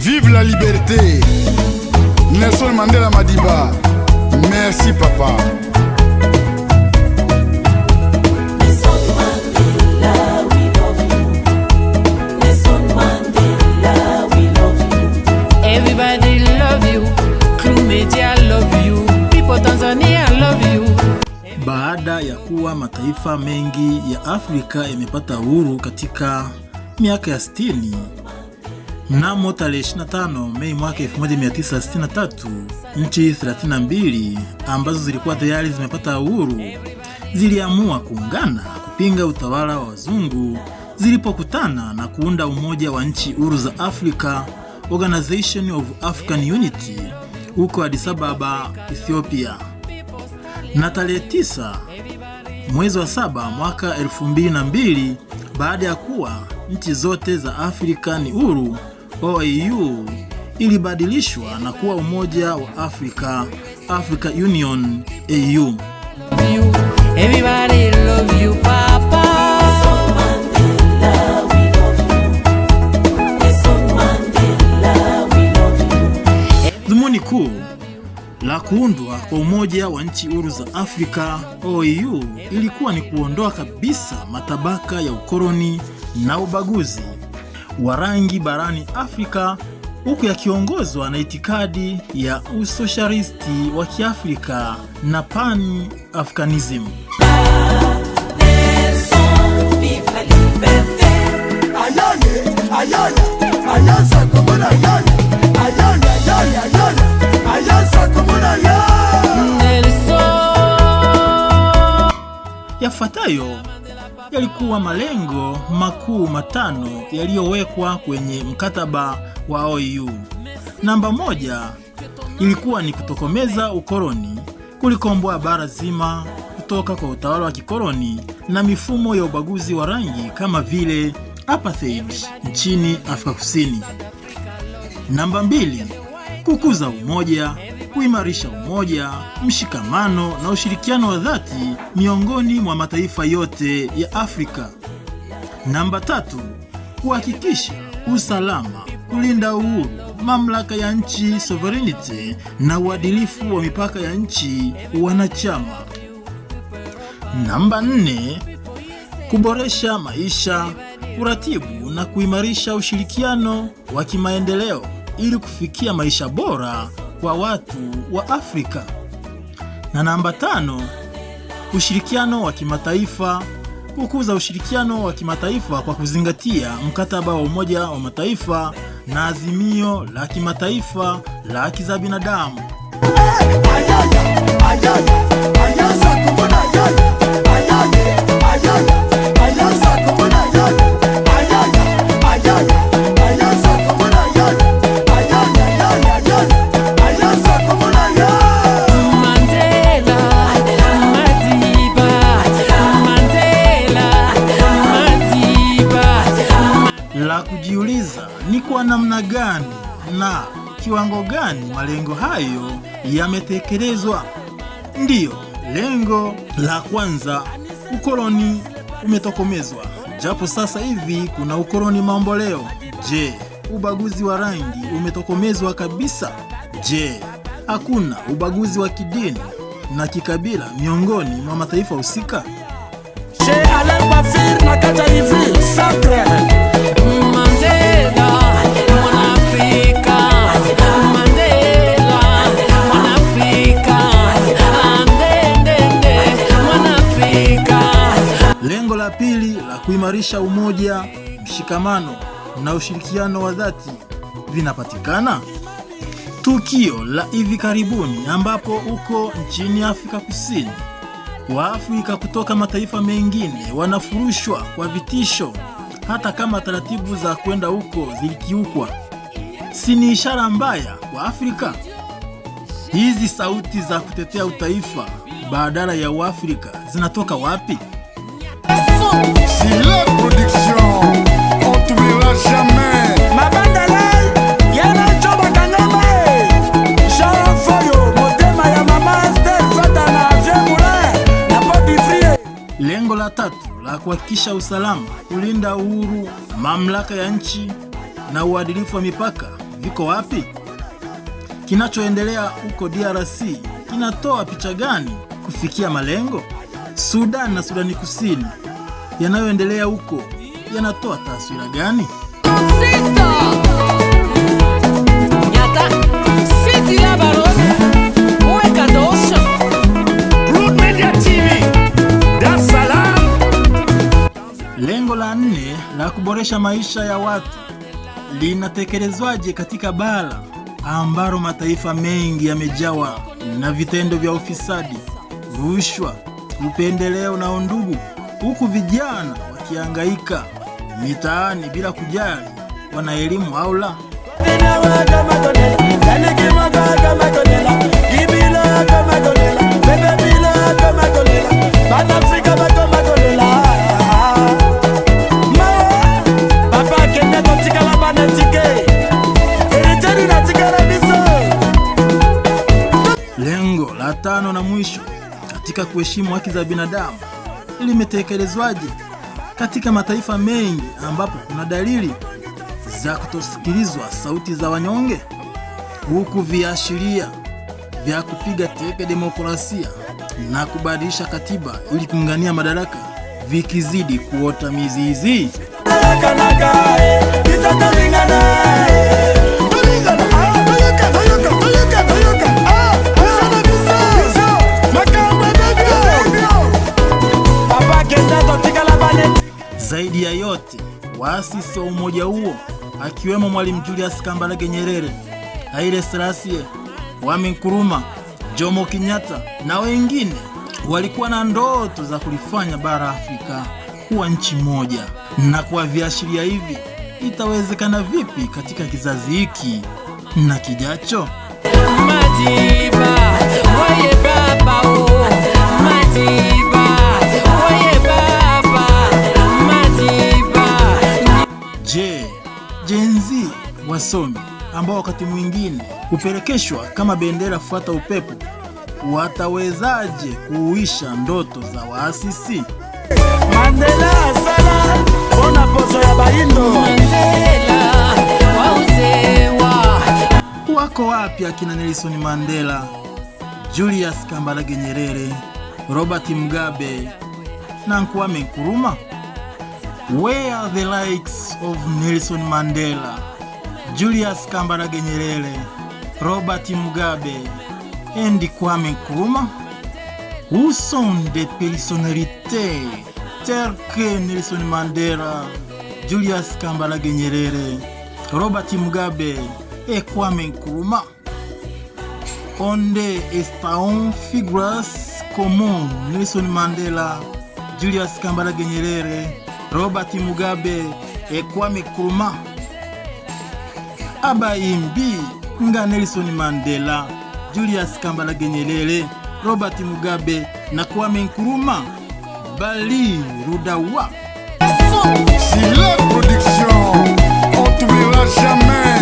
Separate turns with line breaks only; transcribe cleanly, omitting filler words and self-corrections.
Vive la liberté. Nelson Mandela Madiba. Merci papa.
Everybody love you. Crew Media love you. People Tanzania love you.
Baada ya kuwa mataifa mengi ya Afrika yamepata uhuru katika miaka ya 60, mnamo tarehe 25 Mei mwaka 1963, nchi 32 ambazo zilikuwa tayari zimepata uhuru ziliamua kuungana kupinga utawala wa wazungu zilipokutana na kuunda Umoja wa Nchi Huru za Afrika, Organization of African Unity, huko Addis Ababa, Ethiopia. Na tarehe 9 mwezi wa 7 mwaka 2002, baada ya kuwa nchi zote za Afrika ni huru, OAU ilibadilishwa na kuwa Umoja wa Afrika, Africa Union, AU.
Everybody love you, papa.
Dhumuni kuu la kuundwa kwa Umoja wa Nchi Huru za Afrika, OAU, ilikuwa ni kuondoa kabisa matabaka ya ukoloni na ubaguzi wa rangi barani Afrika, huku yakiongozwa na itikadi ya usosialisti wa Kiafrika na Pan-Africanism. Yafuatayo yalikuwa malengo makuu matano yaliyowekwa kwenye mkataba wa OAU. Namba 1 ilikuwa ni kutokomeza ukoloni, kulikomboa bara zima kutoka kwa utawala wa kikoloni na mifumo ya ubaguzi wa rangi kama vile apartheid nchini Afrika Kusini. Namba 2, kukuza umoja, kuimarisha umoja, mshikamano na ushirikiano wa dhati miongoni mwa mataifa yote ya Afrika. Namba 3, kuhakikisha usalama, kulinda uhuru, mamlaka ya nchi, sovereignty, na uadilifu wa mipaka ya nchi wanachama. Namba 4, kuboresha maisha, kuratibu na kuimarisha ushirikiano wa kimaendeleo ili kufikia maisha bora kwa watu wa Afrika. Na namba 5, ushirikiano wa kimataifa, kukuza ushirikiano wa kimataifa kwa kuzingatia mkataba wa Umoja wa Mataifa na azimio la kimataifa la haki za binadamu. La kujiuliza ni kwa namna gani na kiwango gani malengo hayo yametekelezwa. Ndiyo, lengo la kwanza, ukoloni umetokomezwa, japo sasa hivi kuna ukoloni mamboleo. Je, ubaguzi wa rangi umetokomezwa kabisa? Je, hakuna ubaguzi wa kidini na kikabila miongoni mwa mataifa husika? Lengo la pili la kuimarisha umoja, mshikamano na ushirikiano wa dhati vinapatikana. Tukio la hivi karibuni ambapo uko nchini Afrika Kusini, Waafrika kutoka mataifa mengine wanafurushwa kwa vitisho hata kama taratibu za kwenda huko zilikiukwa, si ni ishara mbaya kwa Afrika? Hizi sauti za kutetea utaifa badala ya Uafrika zinatoka wapi?
Si la production, on t'oubliera jamais.
Lengo la tatu la kuhakikisha usalama, kulinda uhuru, mamlaka ya nchi na uadilifu wa mipaka viko wapi? Kinachoendelea huko DRC kinatoa picha gani kufikia malengo? Sudan na Sudani Kusini yanayoendelea huko yanatoa taswira gani? Lengo la 4 la kuboresha maisha ya watu linatekelezwaje katika bara ambalo mataifa mengi yamejawa na vitendo vya ufisadi, rushwa, upendeleo na undugu, huku vijana wakihangaika mitaani bila kujali wana elimu au la? Lengo la 5 na mwisho katika kuheshimu haki za binadamu limetekelezwaje katika mataifa mengi ambapo kuna dalili za kutosikilizwa sauti za wanyonge, huku viashiria vya kupiga teke demokrasia na kubadilisha katiba ili kuungania madaraka vikizidi kuota mizizi? Zaidi ya yote, waasisi wa umoja huo akiwemo Mwalimu Julius Kambarage Nyerere, Haile Selassie, Kwame Nkrumah, Jomo Kenyatta na wengine walikuwa na ndoto za kulifanya bara Afrika kuwa nchi moja. Na kwa viashiria hivi, itawezekana vipi katika kizazi hiki na kijacho?
Madiba, oye baba o, Madiba, oye baba, Madiba.
Je, Gen Z wasomi ambao wakati mwingine hupelekeshwa kama bendera fuata upepo, watawezaje kuuisha ndoto za waasisi?
Mandela sala ona pozo ya baindo.
Mandela wauzewa.
Wako wapi akina Nelson Mandela, Julius Kambarage Nyerere, Robert Mugabe na Kwame Nkrumah? Where are the likes of Nelson Mandela, Julius Kambarage Nyerere, Robert Mugabe and Kwame Nkrumah? Où sont des personnalités telles que Nelson Mandela, Julius Kambarage Nyerere, Robert Mugabe et Kwame Nkrumah? Onde estão figuras como Nelson Mandela, Julius Kambarage Nyerere, Robert Mugabe et Kwame Nkrumah? Abayimbi nga Nelson Mandela, Julius Kambarage Nyerere, Robert Mugabe na Kwame Nkrumah bali rudawa.
Si la production, on t'oubliera jamais.